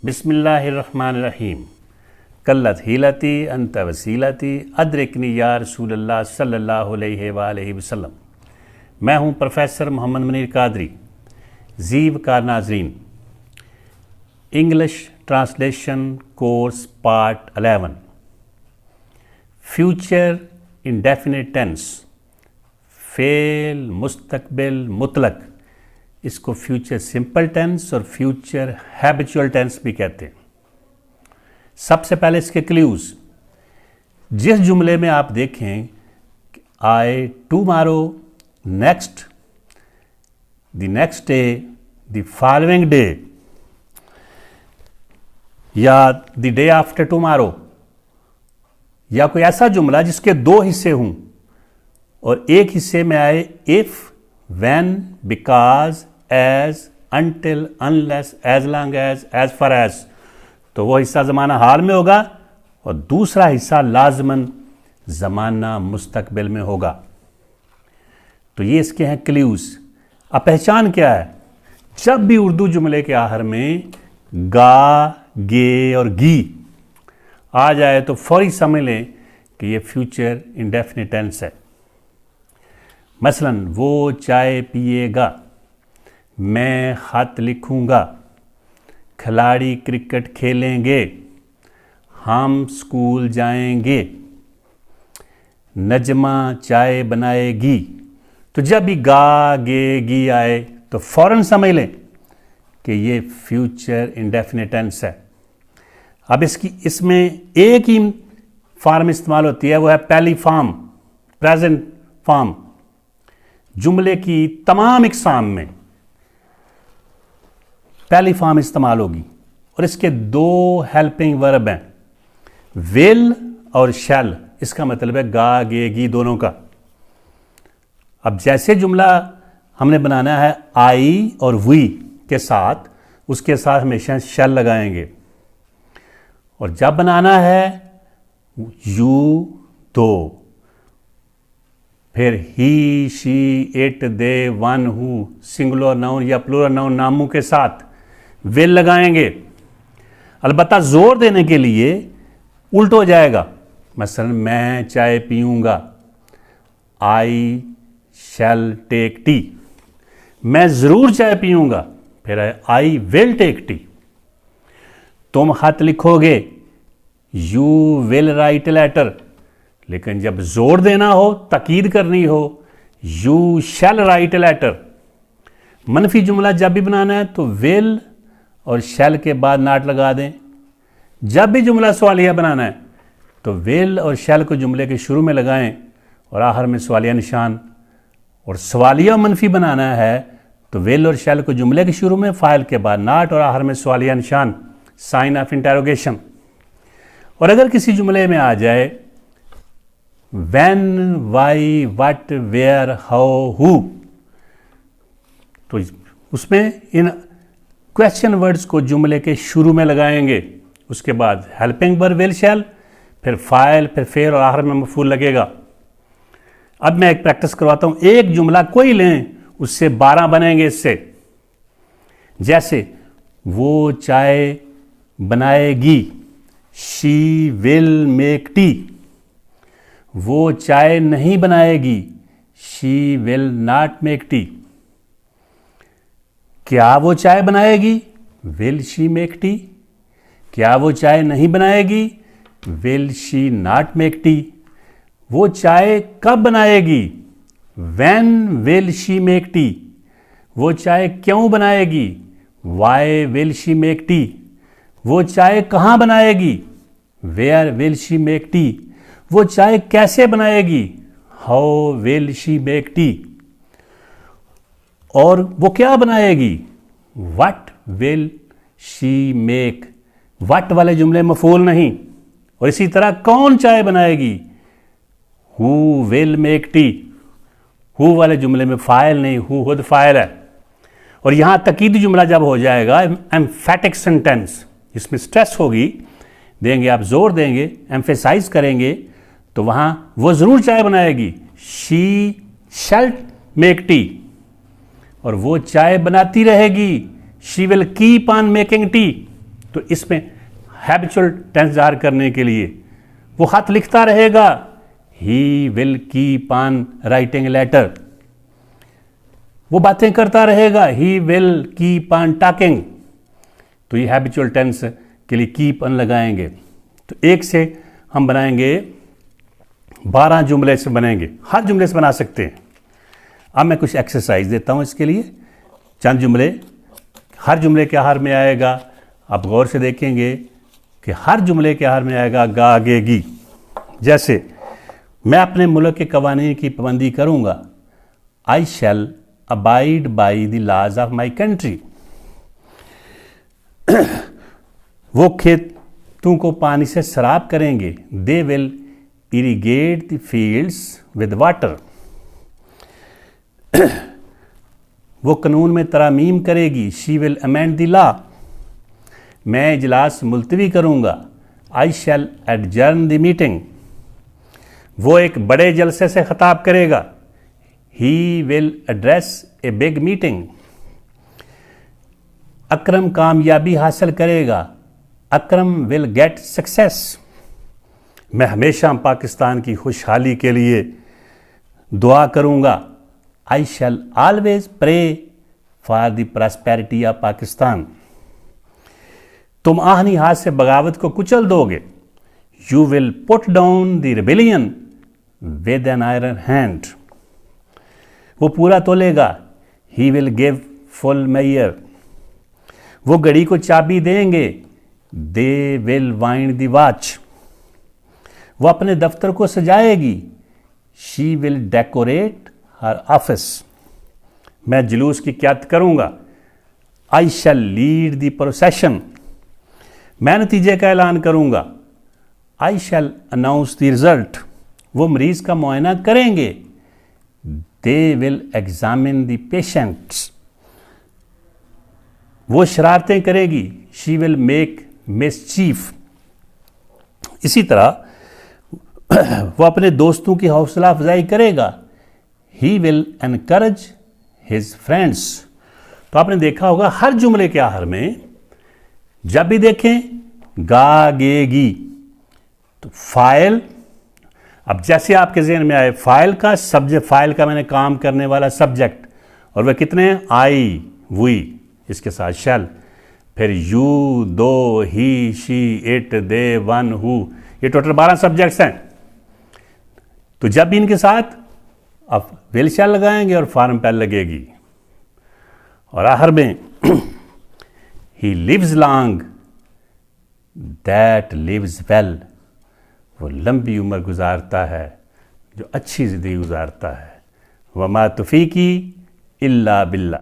बिस्मिल्लाहिर्रहमानिर्रहीम। कल्लत हीलती अंत वसीलती अदरिकनी या रसूलल्लाह सल्लल्लाहु अलैहि वसल्लम। मैं हूँ प्रोफेसर मोहम्मद मुनीर कादरी। जीव का नाजरीन, English translation course part 11, future indefinite tense, फेल मुस्तकबिल मुतलक, इसको फ्यूचर सिंपल टेंस और फ्यूचर हैबिचुअल टेंस भी कहते हैं। सबसे पहले इसके क्लूज, जिस जुमले में आप देखें I tomorrow, next, the next day, the following day या द डे आफ्टर टुमारो, या कोई ऐसा जुमला जिसके दो हिस्से हों और एक हिस्से में आए if, when, because, as, until, unless, as long as for as, तो वो हिस्सा ज़माना हाल में होगा और दूसरा हिस्सा लाजमन ज़माना मुस्तकबिल में होगा। तो ये इसके हैं क्लूज। अब पहचान क्या है? जब भी उर्दू जुमले के आखिर में गा, गे और गी आ जाए तो फौरी समझ लें कि ये फ्यूचर इंडेफिनिट टेंस है। मसलन वो चाय पिएगा, मैं खत लिखूंगा, खिलाड़ी क्रिकेट खेलेंगे, हम स्कूल जाएंगे, नजमा चाय बनाएगी। तो जब भी गा, गे, गी आए तो फौरन समझ लें कि ये फ्यूचर इंडेफिनिट टेंस है। अब इसमें एक ही फॉर्म इस्तेमाल होती है, वो है पहली फॉर्म, प्रेजेंट फॉर्म। जुमले की तमाम इकसाम में पहली फॉर्म इस्तेमाल होगी और इसके दो हेल्पिंग वर्ब हैं, विल और शैल। इसका मतलब है गा, गे, गी दोनों का। अब जैसे जुमला हमने बनाना है आई और वी के साथ, उसके साथ हमेशा शैल लगाएंगे। और जब बनाना है यू, दो, फिर he, she, it, they, one, who, singular noun या प्लूरल नाउन नामों के साथ विल लगाएंगे। अलबत्ता जोर देने के लिए उल्ट हो जाएगा। मसलन मैं चाय पीऊंगा, आई शैल टेक टी। मैं ज़रूर चाय पीऊंगा, फिर आई विल टेक टी। तुम खत लिखोगे, यू विल राइट लेटर। लेकिन जब जोर देना हो, ताकीद करनी हो, यू शैल राइट लेटर। मनफी जुमला जब भी बनाना है तो विल और शैल के बाद नॉट लगा दें। जब भी जुमला सवालिया बनाना है तो विल और शैल को जुमले के शुरू में लगाएं और आखिर में सवालिया निशान। और सवालिया मनफी बनाना है तो विल और शैल को जुमले के शुरू में, फाइल के बाद नॉट और आखिर में सवालिया निशान, साइन ऑफ इंटरोगेशन। और अगर किसी जुमले में आ जाए when, why, what, where, how, who, तो उसमें इन क्वेश्चन वर्ड्स को जुमले के शुरू में लगाएंगे। उसके बाद हेल्पिंग वर्ब विल, शैल, फिर फाइल, फिर फेल और आखिर में मफूल लगेगा। अब मैं एक प्रैक्टिस करवाता हूं। एक जुमला कोई लें, उससे 12 बनेंगे इससे। जैसे वो चाय बनाएगी, शी विल मेक टी। वो चाय नहीं बनाएगी, she will not make T. क्या वो चाय बनाएगी, विल शी मेक टी। क्या वो चाय नहीं बनाएगी, will she not make tea. वो चाय कब बनाएगी, when will she make tea. वो चाय क्यों बनाएगी, why will she make tea. वो चाय कहाँ बनाएगी, where will she make tea. वो चाय कैसे बनाएगी, how will she make tea. और वो क्या बनाएगी, what will she make. What वाले जुमले मफूल नहीं। और इसी तरह कौन चाय बनाएगी, who will make tea. Who वाले जुमले में फाइल नहीं, हु खुद फाइल है। और यहां तकीदी जुमला जब हो जाएगा, एम्फेटिक सेंटेंस, इसमें स्ट्रेस होगी, देंगे आप, जोर देंगे, एम्फेसाइज करेंगे, तो वहां वो जरूर चाय बनाएगी, शी शैल मेक टी। और वो चाय बनाती रहेगी, she will keep on making tea. तो इसमें हैबिचुअल टेंस ज़ाहिर करने के लिए वो खत लिखता रहेगा, he will keep on writing letter. वो बातें करता रहेगा, he will keep on talking. तो ये हैबिचुअल टेंस के लिए कीप ऑन लगाएंगे। तो एक से हम बनाएंगे 12 जुमले से बनेंगे, हर जुमले से बना सकते हैं। अब मैं कुछ एक्सरसाइज देता हूं इसके लिए, चंद जुमले, हर जुमले के आखिर में आएगा, आप गौर से देखेंगे कि हर जुमले के आखिर में आएगा गा गे गी। जैसे मैं अपने मुल्क के कवानीन की पाबंदी करूंगा, I shall abide by the laws of my country. वो खेतों को पानी से सराब करेंगे, they will irrigate the fields with water. वो कानून में तरामीम करेगी, she will amend the law. मैं इजलास मुलतवी करूंगा, I shall adjourn the meeting. वो एक बड़े जलसे से खिताब करेगा, he will address a big meeting. Akram कामयाबी हासिल करेगा, अकरम विल गेट सक्सेस। मैं हमेशा पाकिस्तान की खुशहाली के लिए दुआ करूंगा, I shall always pray for the prosperity of Pakistan. तुम आहनी हाथ से बगावत को कुचल दोगे, you will put down the rebellion with an iron hand. वो पूरा तोलेगा, he will give full measure. वो घड़ी को चाबी देंगे, they will wind the watch. वो अपने दफ्तर को सजाएगी, she will decorate her office. मैं जुलूस की क़यादत करूंगा, I shall lead the procession. मैं नतीजे का ऐलान करूंगा, I shell announce the result. वो मरीज का मुआयना करेंगे, they will examine the patients. वो शरारतें करेगी, शी विल मेक मिसचीफ। इसी तरह वो अपने दोस्तों की हौसला अफजाई करेगा, he will encourage his friends. तो आपने देखा होगा हर जुमले के आखिर में जब भी देखें गा गे गी, तो फाइल, अब जैसे आपके ज़हन में आए फाइल का सब्जेक्ट, फाइल का मैंने काम करने वाला सब्जेक्ट, और वह कितने हैं, आई वी, इसके साथ शैल, फिर you, thou, he, she, it, they, one, who, ये टोटल 12 सब्जेक्ट्स हैं। तो जब भी इनके साथ अब विल शैल लगाएंगे और फॉर्म पहल लगेगी, और आखिर में he lives long that lives well. वो लंबी उम्र गुजारता है जो अच्छी ज़िंदगी गुजारता है। वमा तौफीकी इल्ला बिल्ला।